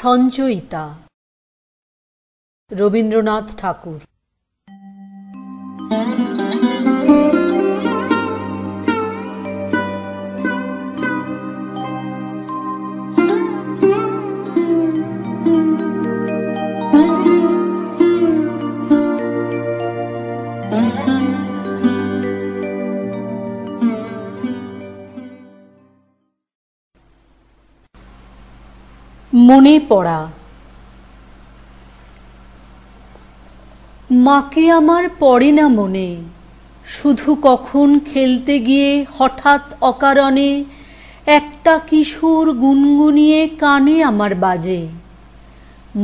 সঞ্চয়িতা রবীন্দ্রনাথ ঠাকুর। মনে পড়া। মাকে আমার পড়ে না মনে, শুধু কখন খেলতে গিয়ে হঠাৎ অকারণে একটা কিশোর গুনগুনিয়ে কানে আমার বাজে।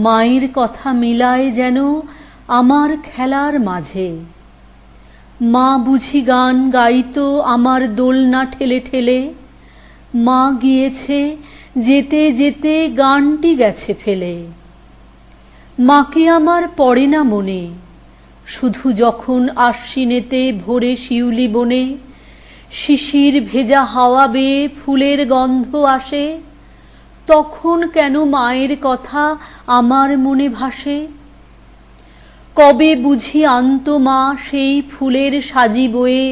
মায়ের কথা মিলায় যেন আমার খেলার মাঝে। মা বুঝি গান গাইতো আমার দোলনা ঠেলে ঠেলে। মা গিয়েছে, যেতে যেতে গানটি গেছে ফেলে। মাকে আমার পড়ে না মনে, শুধু যখন আশ্বিনেতে ভোরে শিউলি বনে শিশির ভেজা হাওয়া বেয়ে ফুলের গন্ধ আসে, তখন কেন মায়ের কথা আমার মনে ভাসে। কবে বুঝি আনত মা সেই ফুলের সাজি বয়ে,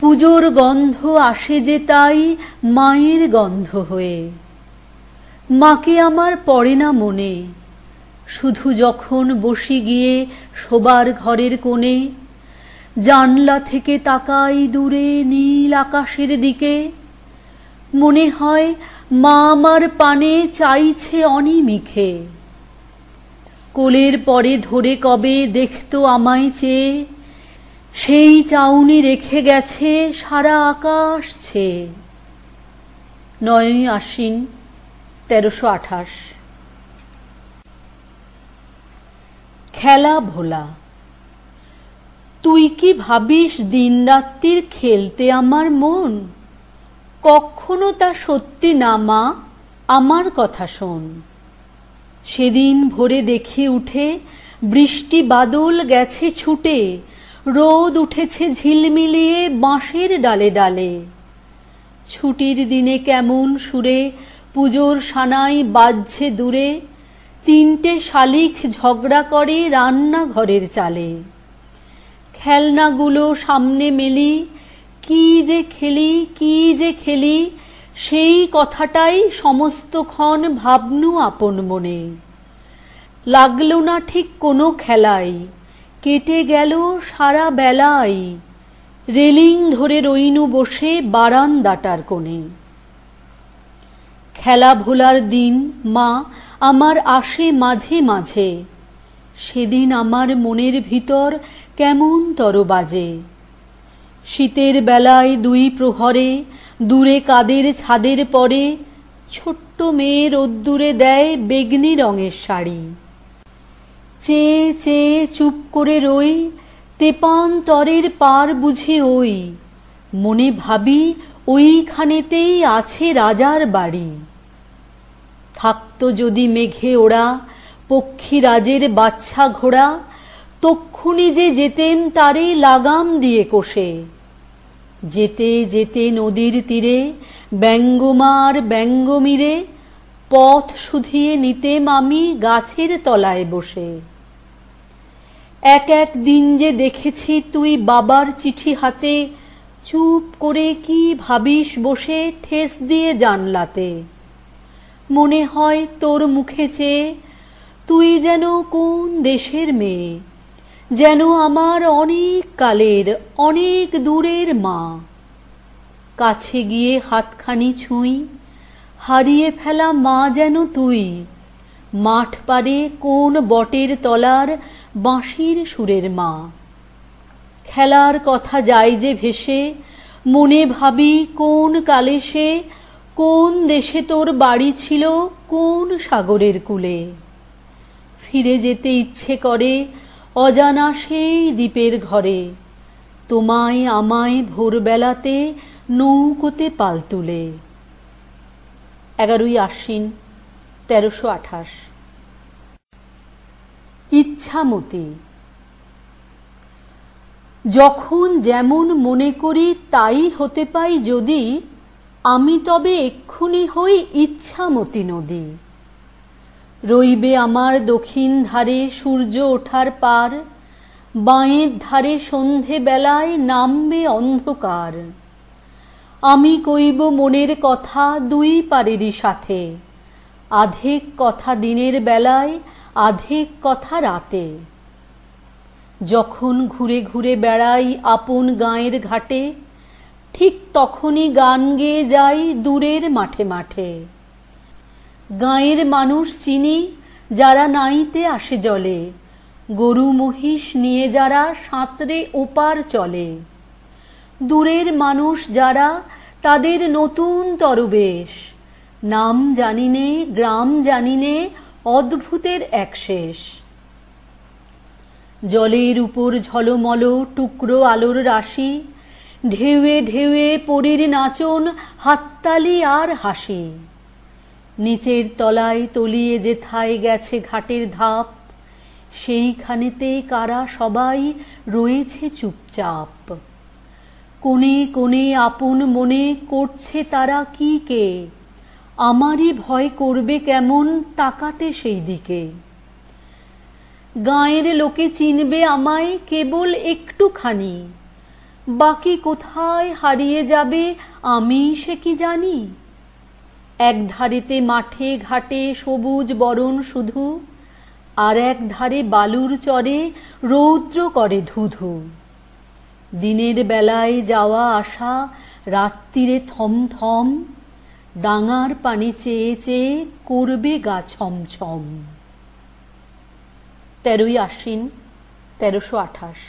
পুজোর গন্ধ আসে যে তাই মায়ের গন্ধ হয়ে। মাকে আমার পড়ে না মনে, শুধু যখন বসি গিয়ে শোবার ঘরের কোণে, জানলা থেকে তাকাই দূরে নীল আকাশের দিকে। মনে হয় মা আমার পানে চাইছে অনিমিখে। কোলের পরে ধরে কবে দেখতো আমায় চেয়ে, সেই চাউনি রেখে গেছে সারা আকাশ ছেয়ে। 9ই আশ্বিন 1328। খেলা ভোলা। তুই কি ভাবিস দিনরাত্রির খেলতে আমার মন? কখনো তা সত্যি না মা, আমার কথা শোন। সেদিন ভোরে দেখে উঠে বৃষ্টি বাদল গেছে ছুটে, রোদ উঠেছে ঝিলমিলিয়ে বাঁশের ডালে ডালে। ছুটির দিনে কেমন সুরে পুজোর সানাই বাজছে দূরে, 3টে শালিক ঝগড়া করে রান্নাঘরের চালে। খেলনাগুলো সামনে মেলি, কি যে খেলি কি যে খেলি, সেই কথাটাই সমস্তক্ষণ ভাবনু আপন মনে। লাগলো না ঠিক কোনো খেলাই, কেটে গেল সারা বেলাই। রেলিং ধরে রইনু বসে বারান্দাটার কোণে। খেলা ভোলার দিন মা আমার আসে মাঝে মাঝে, সেদিন আমার মনের ভিতর কেমন তর বাজে। শীতের বেলায় 2 প্রহরে দূরে কাদের ছাদের পরে, ছোট্ট মেয়ে রোদ্দুরে দেয় বেগনি রঙের শাড়ি। চেয়ে চেয়ে চুপ করে রই, তেপান্তরের পার বুঝি ওই। মনে ভাবি ওইখানেতেই আছে রাজার বাড়ি। থাকতো যদি মেঘে ওড়া পক্ষীরাজের বাচ্চা ঘোড়া, তক্ষুনি যে যেতেম তারে লাগাম দিয়ে কষে। যেতে যেতে নদীর তীরে ব্যঙ্গমার ব্যঙ্গমিরে, পথ শুধিয়ে নিতেম আমি গাছের তলায় বসে। এক এক দিন যে দেখেছি তুই বাবার চিঠি হাতে, চুপ করে কি ভাবিস বসে ঠেস দিয়ে জানলাতে। মনে হয় তোর মুখে চেয়ে তুই যেন কোন দেশের মেয়ে, যেন আমার অনেক কালের অনেক দূরের মা। কাছে গিয়ে হাতখানি ছুঁই, হারিয়ে ফেলা মা যেন তুই। মাঠ পারে কোন বটের তলার বাঁশির সুরের মা। খেলার কথা যায় যে ভেসে, মনে ভাবি কোন কালে সে, কোন দেশে তোর বাড়ি ছিল কোন সাগরের কূলে। ফিরে যেতে ইচ্ছে করে অজানা সেই দ্বীপের ঘরে, তোমায় আমায় ভোরবেলাতে নৌকোতে পাল তুলে। 11ই আশ্বিন 1328। ইচ্ছামতি। যখন যেমন মনে করি তাই হতে পাই যদি, আমি তবে এক্ষুনি হই ইচ্ছামতি নদী। রইবে আমার দক্ষিণ ধারে সূর্য ওঠার পার, বাঁয়ের ধারে সন্ধে বেলায় নামবে অন্ধকার। আমি কইব মনের কথা দুই পারেরই সাথে, আধেক কথা দিনের বেলায়, আধেক কথা রাতে। যখন ঘুরে ঘুরে বেড়াই আপন গাঁয়ের ঘাটে, ঠিক তখনই গান গেয়ে যাই দূরের মাঠে মাঠে। গাঁয়ের মানুষ চিনি যারা নাইতে আসে জলে, গরু মহিষ নিয়ে যারা সাঁতরে ওপার চলে। দূরের মানুষ যারা তাদের নতুন তরবেশ, নাম জানিনে গ্রাম জানিনে অদ্ভুতের এক শেষ। জলের উপর ঝলমল টুকরো আলোর রাশি, ঢেউয়ে ঢেউয়ে পরীর নাচন, হাততালি আর হাসি। নিচের তলায় তলিয়ে যেথায় গেছে ঘাটের ধাপ, সেইখানেতে কারা সবাই রয়েছে চুপচাপ। কোণে কোণে আপন মনে করছে তারা কি কে, আমারই ভয় করবে কেমন তাকাতে সেই দিকে। গাঁয়ের লোকে চিনবে আমায় কেবল একটুখানি, বাকি কোথায় হারিয়ে যাবে আমি সে কি জানি। এক ধারেতে মাঠে ঘাটে সবুজ বরণ শুধু, আর এক ধারে বালুর চরে রৌদ্র করে ধুধু। দিনের বেলায় যাওয়া আসা, রাত্রিরে থমথম, ডাঙার পানি চেয়ে চেয়ে করবে গা ছমছম। 13ই আশ্বিন 1328।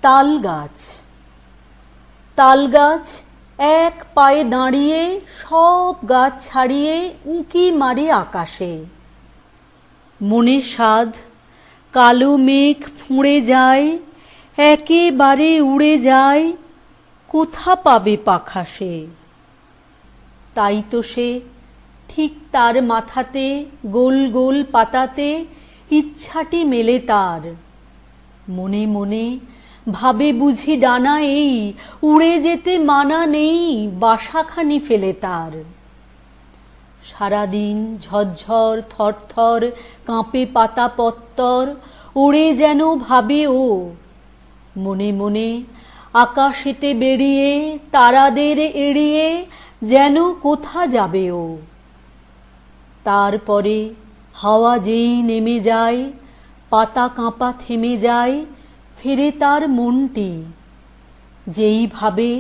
তাল গাছ। তাল গাছ এক পায়ে দাঁড়িয়ে সব গাছ ছাড়িয়ে উঁকি মারে আকাশে। মনে সাধ কালো মেঘ ফুঁড়ে যায়, একেবারে উড়ে যায়, কোথা পাবে পাখা সে। তাই তো সে ঠিক তার মাথাতে গোল গোল পাতাতে ইচ্ছাটি মেলে তার। মনে মনে ভাবে বুঝি ডানা এই, উড়ে যেতে মানা নেই বাসাখানি ফেলে তার। সারাদিন ঝরঝর থরথর কাঁপে পাতা পত্তর, ওড়ে যেন ভাবে ও। মনে মনে আকাশেতে বেরিয়ে তারাদের এড়িয়ে যেন কোথা যাবে ও। তারপরে হাওয়া যেই নেমে যায়, পাতা কাঁপা থেমে যায়, ফেরে তার মনটি। যেই ভাবে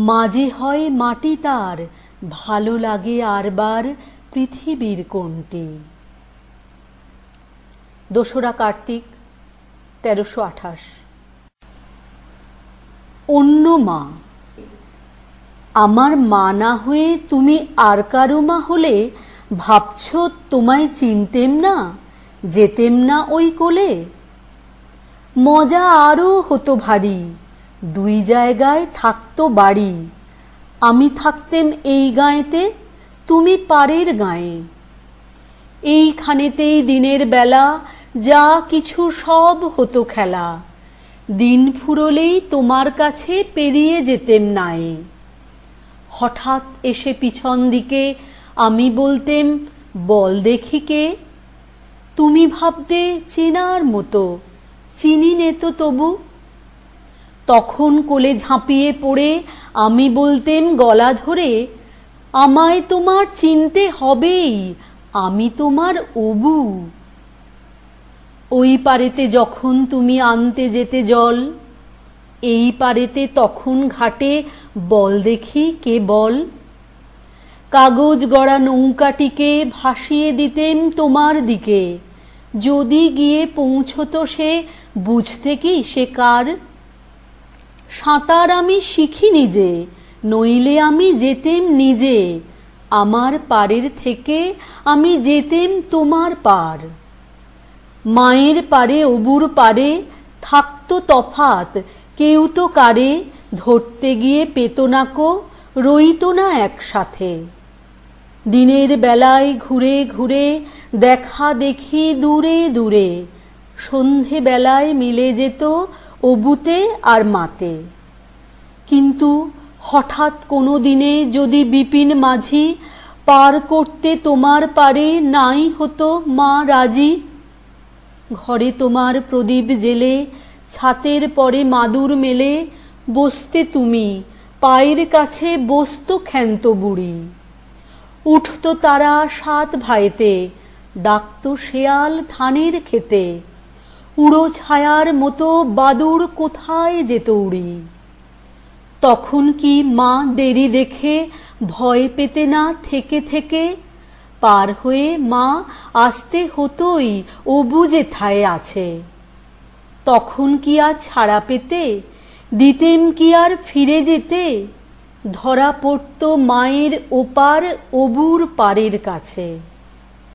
মাঝে হয় মাটি তার, ভালো লাগে আরবার পৃথিবীর কোনটি। 2রা কার্তিক 1328। অন্য মা। আমার মা না হয়ে তুমি আর কারো মা হলে ভাবছ তোমায় চিনতেম না, যেতেম না ওই কোলে। মজা আরও হতো ভারী, দুই জায়গায় থাকতো বাড়ি। আমি থাকতেম এই গাঁয়েতে, তুমি পারের গাঁয়ে। এইখানেতেই দিনের বেলা যা কিছু সব হতো খেলা, দিন ফুরলেই তোমার কাছে পেরিয়ে যেতেম নায়ে। হঠাৎ এসে পিছন দিকে আমি বলতেম, বল দেখি কে। তুমি ভাবতে চেনার মতো, চিনি নে তো তবু। তখন কোলে ঝাঁপিয়ে পড়ে আমি বলতেম গলা ধরে, আমায় তোমার চিনতে হবেই, আমি তোমার অবু। ওই পারেতে যখন তুমি আনতে যেতে জল, এই পারেতে তখন ঘাটে বল দেখি কে বল। কাগজ গড়া নৌকাটিকে ভাসিয়ে দিতেম তোমার দিকে, যদি গিয়ে পৌঁছতো সে বুঝতে কি সে কার। সাঁতার আমি শিখিনি যে, নইলে আমি যেতেম নিজে, আমার পারের থেকে আমি যেতেম তোমার পার। মায়ের পারে অবুর পারে থাকতো তফাত, কেউ তো কারে ধরতে গিয়ে পেত না কো, রইত না একসাথে। দিনের বেলায় ঘুরে ঘুরে দেখা দেখি দূরে দূরে, সন্ধে বেলায় মিলে যেত অবুতে আর মাতে। কিন্তু হঠাৎ কোনো দিনে যদি বিপিন মাঝি পার করতে তোমার পারে নাই হতো মা রাজি। ঘরে তোমার প্রদীপ জেলে, ছাতের পরে মাদুর মেলে, বসতে তুমি, পায়ের কাছে বসত ক্ষান্ত বুড়ি। উঠত তারা 7 ভাইতে, ডাকত শেয়াল ধানের খেতে, উড়ো ছায়ার মতো বাদুড় কোথায় যেত উড়ি। তখন কি মা দেরি দেখে ভয় পেতে না থেকে থেকে? পার হয়ে মা আসতে হতোই অবু যেথায় আছে। তখন কি আর ছাড়া পেতে? দিতেম কি আর ফিরে যেতে? ধরা পড়ত মায়ের ওপার অবুর পারের কাছে।